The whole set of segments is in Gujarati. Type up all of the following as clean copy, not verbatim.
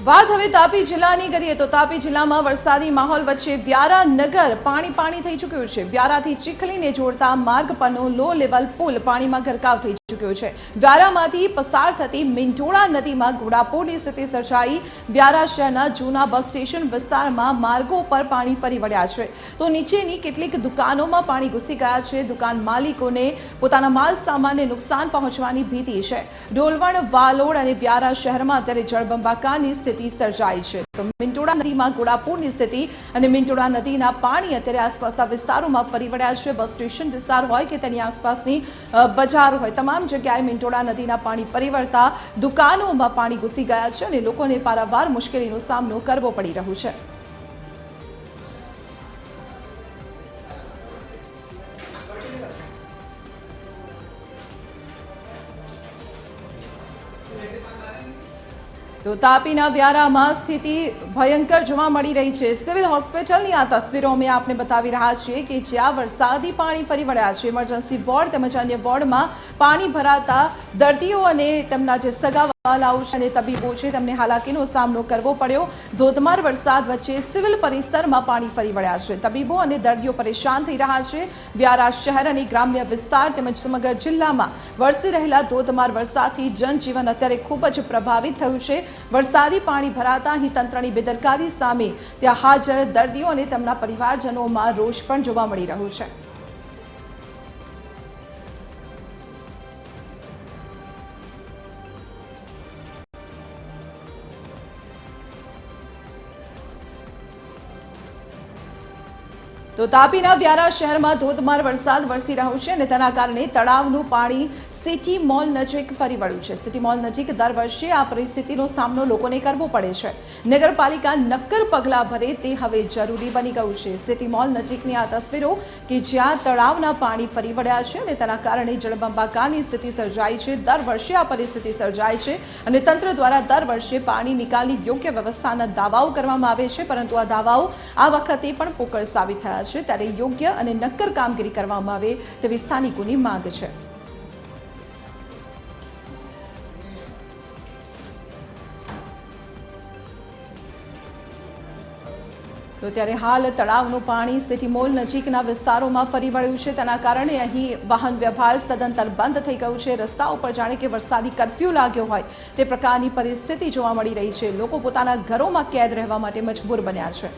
વાત હવે તાપી જિલ્લાની કરીએ તો તાપી જિલ્લામાં વરસાદી માહોલ વચ્ચે વ્યારા નગર પાણી થઈ ચૂક્યું છે। વ્યારાથી ચીખલીને જોડતા માર્ગ પરનો લો લેવલ પુલ પાણીમાં ગરકાવ થઈ ચૂક્યો છે। વ્યારામાંથી પસાર થતી મિંટોળા નદીમાં ઘોડાપૂરની સ્થિતિ સર્જાઈ। વ્યારા શહેરના જૂના બસ સ્ટેશન વિસ્તારમાં માર્ગો પર પાણી ફરી વળ્યા છે તો નીચેની કેટલીક દુકાનોમાં પાણી ઘૂસી ગયા છે। દુકાન માલિકોને પોતાના માલ સામાનને નુકસાન પહોંચવાની ભીતિ છે। ડોલવણ, વાલોડ અને વ્યારા શહેરમાં અત્યારે જળબંબાકારની સ્થિતિ સર્જાઈ છે તો મિંટોળા નદીમાં ઘોડાપૂરની સ્થિતિ અને મિંટોળા નદીના પાણી અત્યારે આસપાસના વિસ્તારોમાં ફરી વળ્યા છે। બસ સ્ટેશન વિસ્તાર હોય કે તેની આસપાસની બજાર હોય તમામ જગ્યાએ મિંટોળા નદીના પાણી ફરી વળતા દુકાનોમાં પાણી ઘૂસી ગયા છે અને લોકોને પારાવાર મુશ્કેલીનો સામનો કરવો પડી રહ્યો છે। तो तापीना व्यारामां स्थिति भयंकर जोवा मळी रही है। सिविल होस्पिटलनी आ तस्वीरों में आपने बतावी रह्या छीए कि ज्यां वरसादी पाणी फरी वळ्या छे। इमरजन्सी वोर्ड तेमज अन्य वोर्डमां पाणी भराता दर्दीओ अने तेमना जे सगावालाओ अने तबीबो छे तेमने हालाकीनो सामनो करवो पड्यो। धोधमार वरसाद वच्चे सिविल परिसरमां पाणी फरी वळ्या छे। तबीबो अने दर्दीओ परेशान थई रह्या छे। व्यारा शहर अने ग्राम्य विस्तार तेमज समग्र जिल्लामां वरसी रहेला धोधमार वरसादथी जनजीवन अत्यारे खूब ज प्रभावित थयुं छे। वरसादी पाणी भराता ही तंत्रनी बेदरकारी सामे त्यां हाजर दर्दीओ अने तेमना परिवारजनोमां रोष पण जोवा मळी रह्यो छे। तो तापीना व्यारा शहर में धोधमार वरसाद वरसी रह्यो छे अने तेना कारणे तळावनुं पाणी सिटी मॉल नजीक फरी वळ्युं छे। सिटी मॉल नजीक दर वर्षे आ परिस्थितिनो सामनो लोकोने करवो पड़े छे। नगरपालिका नक्कर पगला भरे ते हवे जरूरी बनी गयुं छे। सिटी मॉल नजीकनी आ तस्वीरो के ज्यां तळावना पाणी फरी वळ्या छे अने तेना कारणे जळबंबाकारनी स्थिति सर्जाई छे। दर वर्षे आ परिस्थिति सर्जाय छे अने तंत्र द्वारा दर वर्षे पाणी निकालनी योग्य व्यवस्थाना दावाओ करवामां आवे छे परंतु आ दावाओ आ वखते पण पोकळ साबित थया छे। त्यारे योग्य अने नक्कर कामगीरी करवामां आवे तेवी स्थानिकोनी मांग छे। तो त्यारे हाल तळावनुं पाणी सिटी मॉल नजीकना विस्तारोमां फरी वळ्युं छे। तेना कारणे અહીં વાહન વ્યવહાર સદંતર બંધ થઈ ગયું છે। રસ્તાઓ પર જાણે કે વરસાદી કર્ફ્યુ લાગ્યો હોય તે પ્રકારની પરિસ્થિતિ જોવા મળી રહી છે। લોકો પોતાના ઘરોમાં કેદ રહેવા માટે મજબૂર બન્યા છે।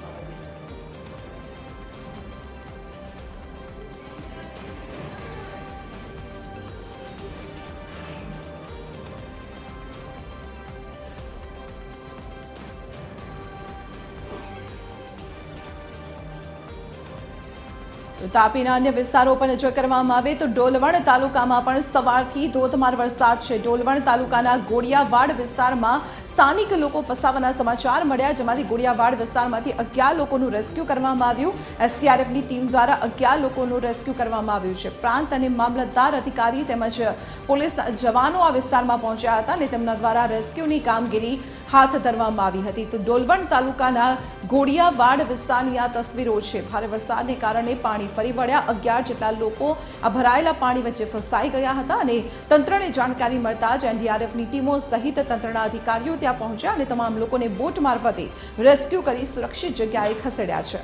तो तापीना अन्य विस्तारों पर नजर करवामां आवे तो डोलवण तालुकामां पण सवारथी धोधमार वरसाद छे। डोलवण तालुकाना गोड़ियावाड़ विस्तारमां स्थानिक लोको फसावाना समाचार मळ्या जेमांथी गोड़ियावाड़ विस्तारमांथी 11 लोकोनुं रेस्क्यू करवामां आव्युं। एसडीआरएफनी टीम द्वारा 11 लोकोनुं रेस्क्यू करवामां आव्युं छे। प्रांत अने मामलतदार अधिकारी तेमज पोलीस जवानो आ विस्तारमां पहोंच्या हता अने तेमना द्वारा रेस्क्यूनी कामगीरी हाथ धरवामां आवी हती। तो डोलवण तालुकाना गोड़ियावाड़ विस्तारनी आ तस्वीरो छे। भारे वरसादने कारणे पाणी फरी वळ्या। 11 जेटला लोको आ भरायेला पाणी वच्चे फसाई गया हता अने तंत्रने जानकारी मळता ज एनडीआरएफनी टीमो सहित तंत्रना अधिकारीओ त्यां पहोंच्या अने तमाम लोकोने बोट मार्फते रेस्क्यू करी सुरक्षित जग्याए खसेड्या छे।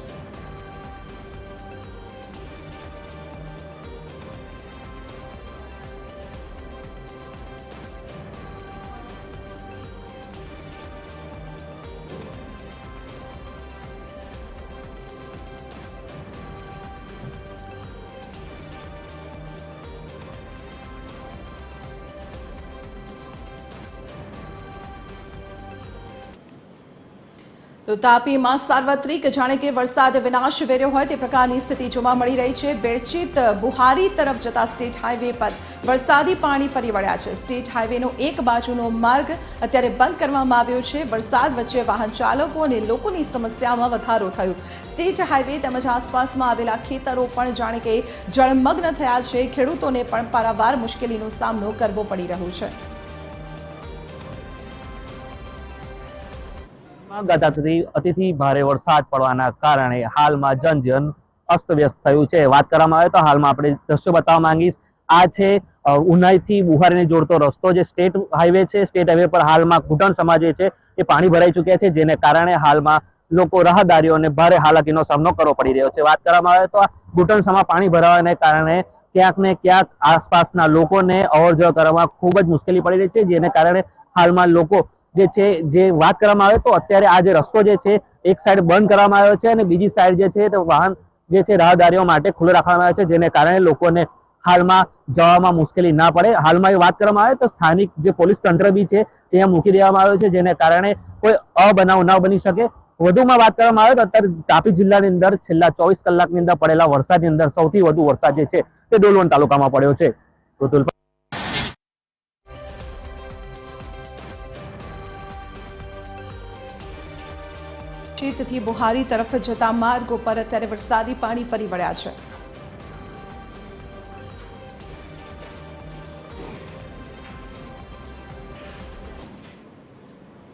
तो तापी में सार्वत्रिक जाने के वरसाद विनाश वेर्यो होय ते प्रकारनी स्थिति जोवा मळी रही है। बेरचीत बुहारी तरफ जता स्टेट हाईवे पर वरसादी पाणी फरी वळ्या छे। स्टेट हाईवेनो एक बाजुनो मार्ग अत्यारे बंध करवामां आव्यो छे। वरसाद वच्चे वाहन चालको अने लोकोनी समस्यामां वधारो थयो। स्टेट हाईवे तेमज आसपासमां आवेला खेतरो पण जाणे के जळमग्न थया छे। खेडूतोने पण पारावार मुश्केलीनो सामनो करवो पड़ी रह्यो छे। गत अतिथि भारे वरसाद पड़वाना कारणे हालमां जनजीवन अस्तव्यस्त थयुं छे। वात करवामां आवे तो हालमां आपणे दृश्यो बताववा मांगीश। आ छे उनाई थी बुहारीने जोड़तो रस्तो जे स्टेट हाईवे छे। स्टेट हाईवे पर हालमां घूंटण समाजे छे એ પાણી ભરાઈ ચૂક્યા છે, જેને કારણે હાલમાં લોકો રાહદારીઓને ભારે હાલાકીનો સામનો કરવો પડી રહ્યો છે। વાત કરવામાં આવે તો આ ઘૂંટણસમાં પાણી ભરાવાને કારણે ક્યાંક ને ક્યાંક આસપાસના લોકોને અવર જવર કરવામાં ખૂબ જ મુશ્કેલી પડી રહી છે, જેને કારણે હાલમાં લોકો જે છે, જે વાત કરવામાં આવે તો અત્યારે આ જે રસ્તો જે છે એક સાઈડ બંધ કરવામાં આવ્યો છે અને બીજી સાઈડ જે છે તો વાહન જે છે રાહદારીઓ માટે ખુલ્લો રાખવામાં આવ્યો છે, જેને કારણે લોકોને હાલમાં જવામાં મુશ્કેલી ના પડે। હાલમાં એ વાત કરવામાં આવે તો સ્થાનિક જે પોલીસ તંત્ર બી છે ત્યાં મૂકી દેવામાં આવ્યો છે, જેને કારણે કોઈ અબનાવ ન બની શકે। વધુમાં વાત કરવામાં આવે તો અત્યારે તાપી જિલ્લાની અંદર છેલ્લા 24 કલાકની અંદર પડેલા વરસાદની અંદર સૌથી વધુ વરસાદ જે છે તે ડોલવણ તાલુકામાં પડ્યો છે। થી બુહારી તરફ જતા માર્ગો પર અત્યારે વરસાદી પાણી ફરી વળ્યા છે।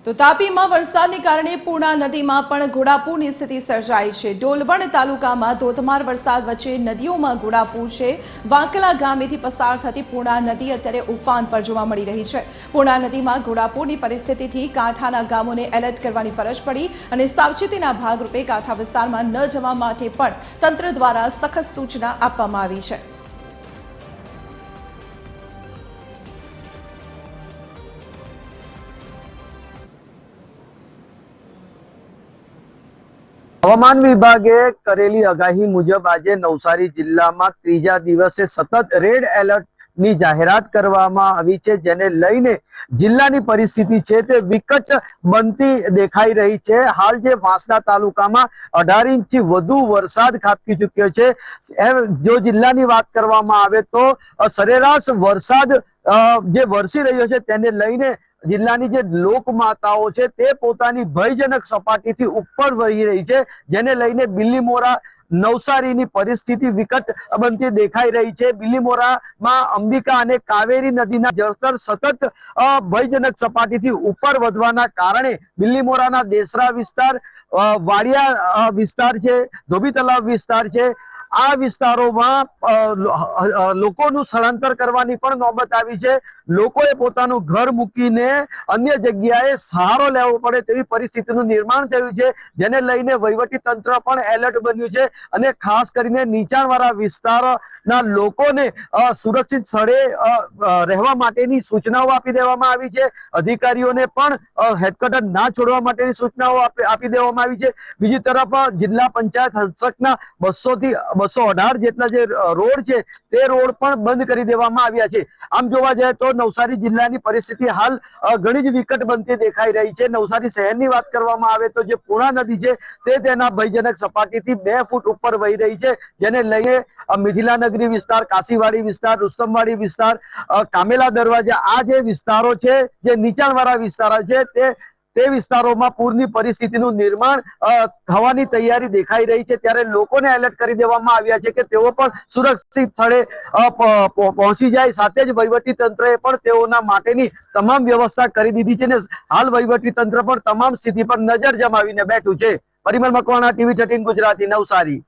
તો તાપીમાં વરસાદને કારણે પૂર્ણા નદીમાં પણ ઘોડાપૂરની સ્થિતિ સર્જાઈ છે। ડોલવણ તાલુકામાં ધોધમાર વરસાદ વચ્ચે નદીઓમાં ઘોડાપૂર છે। વાંકલા ગામેથી પસાર થતી પૂર્ણા નદી અત્યારે ઉફાન પર જોવા મળી રહી છે। પૂર્ણા નદીમાં ઘોડાપૂરની પરિસ્થિતિથી કાંઠાના ગામોને એલર્ટ કરવાની ફરજ પડી અને સાવચેતીના ભાગરૂપે કાંઠા વિસ્તારમાં ન જવા માટે પણ તંત્ર દ્વારા સખત સૂચના આપવામાં આવી છે। હવામાન વિભાગે કરેલી આગાહી મુજબ આજે નવસારી જિલ્લામાં ત્રીજા દિવસે સતત રેડ એલર્ટની જાહેરાત કરવામાં આવી છે, જેને લઈને જિલ્લાની પરિસ્થિતિ છે તે વિકટ બનતી દેખાઈ રહી છે। હાલ જે વાંસદા તાલુકામાં 18 ઇંચથી વધુ વરસાદ ખાબકી ચૂક્યો છે। જો જિલ્લાની વાત કરવામાં આવે તો સરેરાશ વરસાદ જે વરસી રહ્યો છે તેને લઈને જિલ્લાની જે લોકમાતાઓ છે તે પોતાની ભયજનક સપાટીથી ઉપર વહી રહી છે, જેને લઈને બિલીમોરા નવસારીની પરિસ્થિતિ વિકટ બનતી દેખાઈ રહી છે। બિલીમોરામાં અંબિકા અને કાવેરી નદીના જળસ્તર સતત ભયજનક સપાટીથી ઉપર વધવાના કારણે બિલીમોરાના દેસરા વિસ્તાર, વાડિયા વિસ્તાર છે, ધોબી તલાવ વિસ્તાર છે, આ વિસ્તારોમાં લોકોનું સ્થળાંતર કરવાની પણ નોબત આવી છે। લોકોએ પોતાનું ઘર મૂકીને અન્ય જગ્યાએ સહારો લેવો પડે તેવી પરિસ્થિતિનું નિર્માણ થયું છે, જેને લઈને વહીવટી તંત્ર પણ એલર્ટ બન્યું છે અને ખાસ કરીને નીચાણવાળા વિસ્તારના લોકોને સુરક્ષિત સ્થળે રહેવા માટેની સૂચનાઓ આપી દેવામાં આવી છે। અધિકારીઓને પણ હેડક્વાર્ટર ના છોડવા માટેની સૂચનાઓ આપી દેવામાં આવી છે। બીજી તરફ જિલ્લા પંચાયત હસ્તકના 218 જેટલા જે રોડ છે તે રોડ પણ બંધ કરી દેવામાં આવ્યા છે। આમ જોવા જાય તો નવસારી જિલ્લાની પરિસ્થિતિ હાલ ઘણી જ વિકટ બનતી દેખાઈ રહી છે। નવસારી શહેરની વાત કરવામાં આવે તો જે પૂર્ણા નદી છે તે તેના ભયજનક સપાટીથી 2 ફૂટ ઉપર વહી રહી છે, જેને લઈને મિથિલાનગરી વિસ્તાર, કાશીવાડી વિસ્તાર, રુસ્તમવાડી વિસ્તાર, કામેલા દરવાજા આ જે વિસ્તારો છે, જે નીચાણવાળા વિસ્તારો છે તે વિસ્તારોમાં પૂરની પરિસ્થિતિનું નિર્માણ થવાની તૈયારી દેખાઈ રહી છે। ત્યારે લોકોને એલર્ટ કરી દેવામાં આવ્યા છે કે તેઓ પણ સુરક્ષિત સ્થળે પહોંચી જાય। સાથે જ વહીવટી તંત્રએ પણ તેઓના માટેની તમામ વ્યવસ્થા કરી દીધી છે ને હાલ વહીવટી તંત્ર પણ તમામ સ્થિતિ પર નજર જમાવીને બેઠું છે। પરિમલ મકવાણા, TV 13 ગુજરાતી, નવસારી।